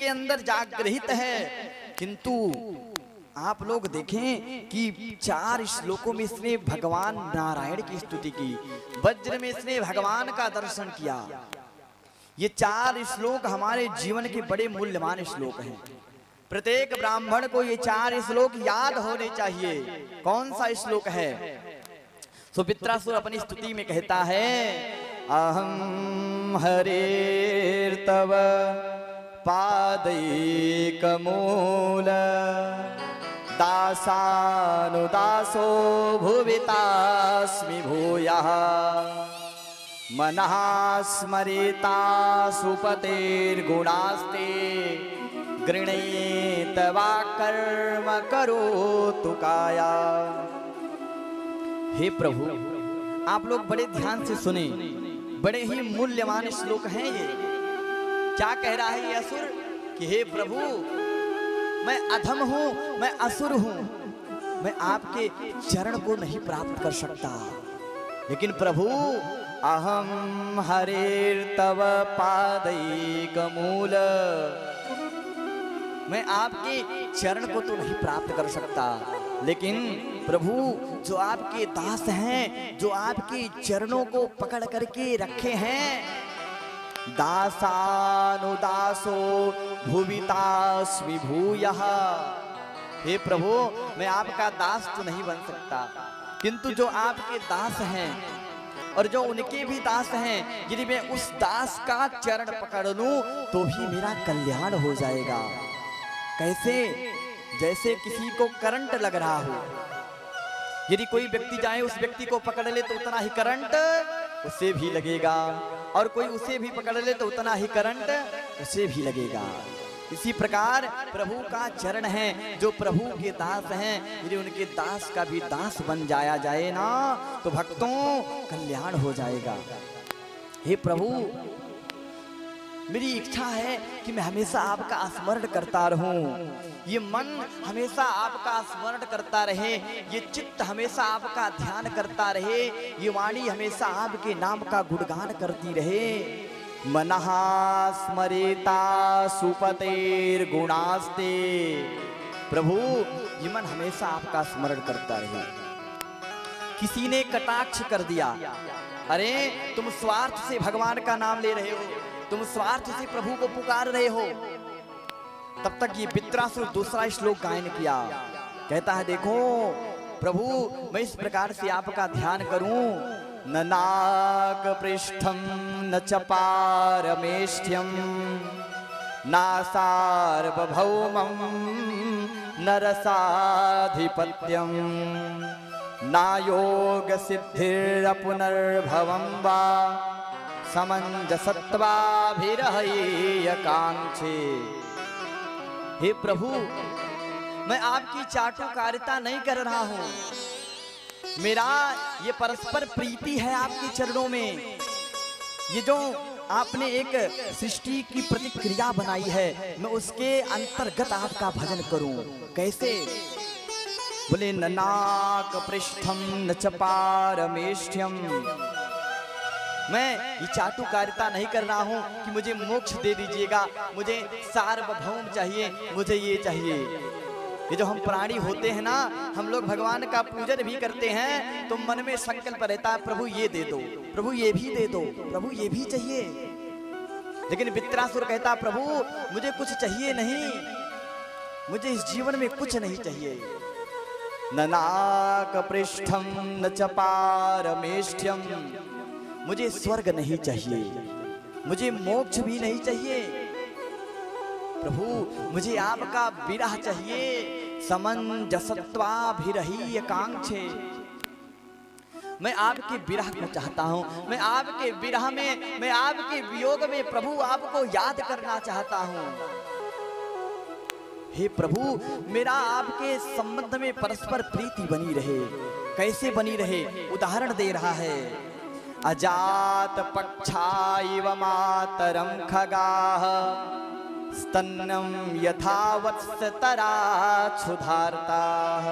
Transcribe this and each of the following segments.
के अंदर जागृहित है। किंतु आप लोग देखें कि 4 श्लोकों में इसने भगवान नारायण की स्तुति की, वज्र में इसने भगवान का दर्शन किया। ये 4 श्लोक हमारे जीवन के बड़े मूल्यवान श्लोक हैं। प्रत्येक ब्राह्मण को ये 4 श्लोक याद होने चाहिए। कौन सा श्लोक है? सो वित्रासुर अपनी स्तुति में कहता है, अहम हरेर्तव पादैकमूल दासानुदासो भुवितास्मि भूयः मनः स्मरेता सुपतेर्गुणास्ते गृणीत वा कर्म करोतु काया। हे प्रभु, आप लोग बड़े ध्यान से सुने, बड़े ही मूल्यवान श्लोक हैं ये। क्या कह रहा है ये असुर कि हे प्रभु, मैं अधम हूं, मैं असुर हूं, मैं आपके चरण को नहीं प्राप्त कर सकता। लेकिन प्रभु, अहम हरेर्तव पादैकमूल, मैं आपके चरण को तो नहीं प्राप्त कर सकता, लेकिन प्रभु जो आपके दास हैं, जो आपके चरणों को पकड़ करके रखे हैं, दासानुदासो भुवितास्मि भूयः, हे प्रभु मैं आपका दास तो नहीं बन सकता, किंतु जो आपके दास हैं और जो उनके भी दास हैं, यदि मैं उस दास का चरण पकड़ लूं तो भी मेरा कल्याण हो जाएगा। कैसे? जैसे किसी को करंट लग रहा हो, यदि कोई व्यक्ति जाए उस व्यक्ति को पकड़ ले तो उतना ही करंट उसे भी लगेगा, और कोई उसे भी पकड़ ले तो उतना ही करंट उसे भी लगेगा। इसी प्रकार प्रभु का चरण है, जो प्रभु के दास हैं, यदि उनके दास का भी दास बन जाया जाए ना तो भक्तों कल्याण हो जाएगा। हे प्रभु, मेरी इच्छा है कि मैं हमेशा आपका स्मरण करता रहूं, ये मन हमेशा आपका स्मरण करता रहे, ये चित्त हमेशा आपका ध्यान करता रहे, ये वाणी हमेशा आपके नाम का गुणगान करती रहे। मनः स्मरेता सुपतेर्गुणास्ते, प्रभु ये मन हमेशा आपका स्मरण करता रहे। किसी ने कटाक्ष कर दिया, अरे तुम स्वार्थ से भगवान का नाम ले रहे हो, तुम स्वार्थ से प्रभु को पुकार रहे हो, तब तक ये वित्रासुर दूसरा श्लोक गायन किया। कहता है, देखो प्रभु मैं इस प्रकार से आपका ध्यान करूं, न नाग पृष्ठम न च पारमेष्ठ्यम ना सार्वभौमं न रसाधिपत्यम ना योग सिद्धिरपुनर्भवं वा समंजसत्वाभिरहय्यकांक्षे। हे प्रभु, मैं आपकी चाटुकारिता नहीं कर रहा हूं, मेरा ये परस्पर प्रीति है आपके चरणों में। ये जो आपने एक सृष्टि की प्रतिक्रिया बनाई है, मैं उसके अंतर्गत आपका भजन करूं। कैसे? बोले, न नाक पृष्ठम न च पारमेष्ठ्यम, मैं ये चाटुकारिता नहीं कर रहा हूं कि मुझे मोक्ष दे दीजिएगा, मुझे सार्वभौम चाहिए, मुझे ये चाहिए। ये जो हम प्राणी होते हैं ना, हम लोग भगवान का पूजन भी करते हैं तो मन में संकल्प रहता है, प्रभु ये दे दो, प्रभु ये भी दे दो, प्रभु ये भी चाहिए। लेकिन वित्रासुर कहता, प्रभु मुझे कुछ चाहिए नहीं, मुझे इस जीवन में कुछ नहीं चाहिए। न नाक पृष्ठम न च पारमेष्ठ्यम, मुझे स्वर्ग नहीं चाहिए, मुझे मोक्ष भी नहीं चाहिए, प्रभु मुझे आपका विरह चाहिए, समंजसत्वाभिरहय्यकांक्षे। मैं आपके विरह को चाहता हूं, मैं आपके विरह में, मैं आपके वियोग में प्रभु आपको याद करना चाहता हूं। हे प्रभु, मेरा आपके संबंध में परस्पर प्रीति बनी रहे। कैसे बनी रहे? उदाहरण दे रहा है, अजात पक्षाइव मातरम खगाः स्तन्नं यथा वत्सतराच्छुधार्ताः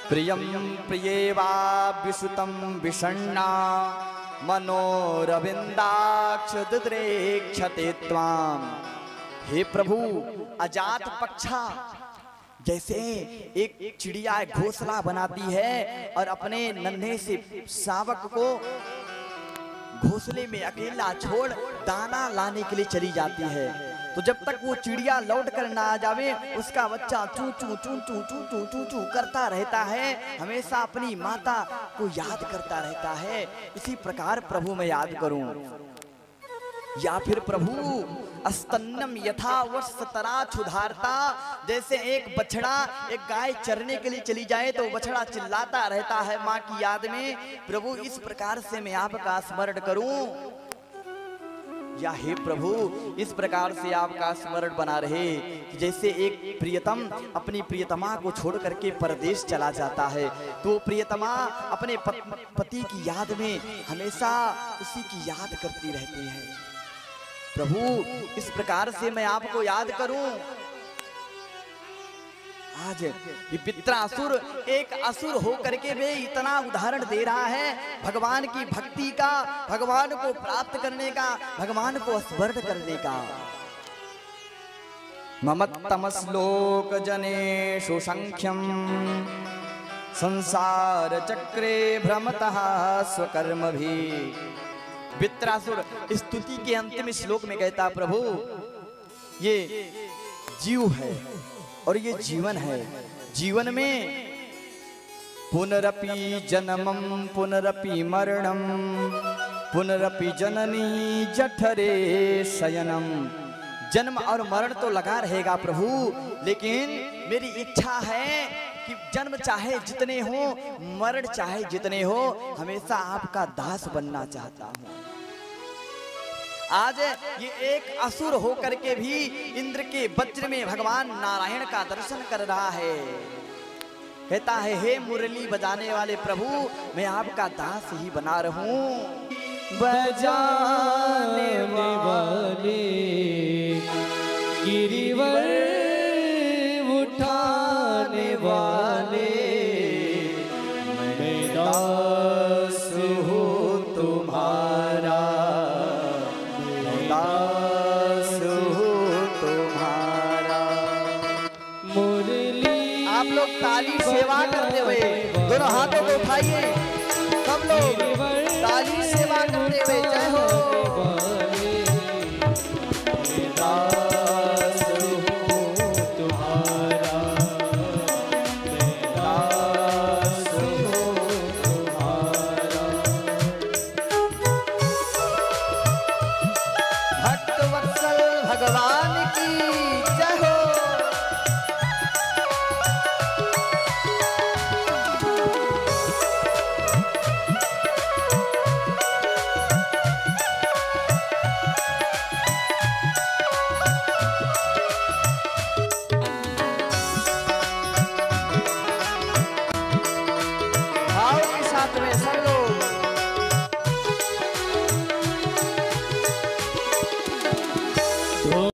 प्रियं प्रियेवाभ्युषितं विषण्णा मनोरविन्दाक्ष दिद्रेक्षते त्वां हे प्रभु, अजात पक्षा जैसे एक चिड़िया घोंसला बनाती है और अपने नन्हे से शावक को घोंसले में अकेला छोड़ दाना लाने के लिए चली जाती है, तो जब तक वो चिड़िया लौट कर ना आ जावे उसका बच्चा चू चू चू चू चू चू चू चू करता रहता है, हमेशा अपनी माता को याद करता रहता है। इसी प्रकार प्रभु मैं याद करूं, या फिर प्रभु अस्तन्नम यथा वत्सतरा क्षुधारता, जैसे एक बछड़ा एक गाय चरने के लिए चली जाए तो बछड़ा चिल्लाता रहता है माँ की याद में, प्रभु इस प्रकार से मैं आपका स्मरण करूं। या हे प्रभु, इस प्रकार से आपका स्मरण बना रहे कि जैसे एक प्रियतम अपनी प्रियतमा को छोड़ करके परदेश चला जाता है तो प्रियतमा अपने पति की याद में हमेशा उसी की याद करती रहती है। प्रभु इस प्रकार से मैं आपको याद करूं। आज ये पित्रासुर एक असुर होकर के वे इतना उदाहरण दे रहा है भगवान की भक्ति का, भगवान को प्राप्त करने का, भगवान को स्मरण करने का। ममत्तमश्लोक जनेषु संख्यम संसार चक्रे भ्रमतः स्वकर्म भी। पित्रासुर स्तुति के अंतिम श्लोक में कहता प्रभु ये जीव है और ये जीवन है, जीवन में पुनरपि जन्मं पुनरपि मरणं पुनरपि जननी जठरे शयनम। जन्म और मरण तो लगा रहेगा प्रभु, लेकिन मेरी इच्छा है कि जन्म चाहे जितने हो, मरण चाहे जितने हो, हमेशा आपका दास बनना चाहता हूं। आज ये एक असुर होकर के भी इंद्र के वज्र में भगवान नारायण का दर्शन कर रहा है, कहता है हे मुरली बजाने वाले प्रभु मैं आपका दास ही बना रहूं। बजाने वाले गिरिवर उठाने वाले मैं दास हूँ तुम्हारा, मैं दास हूँ तुम्हारा। मुरली आप लोग ताली सेवा करते हुए दोनों हाथों को उठाइए, सब लोग ताली सेवा करते हुए जय हो। में सब लोग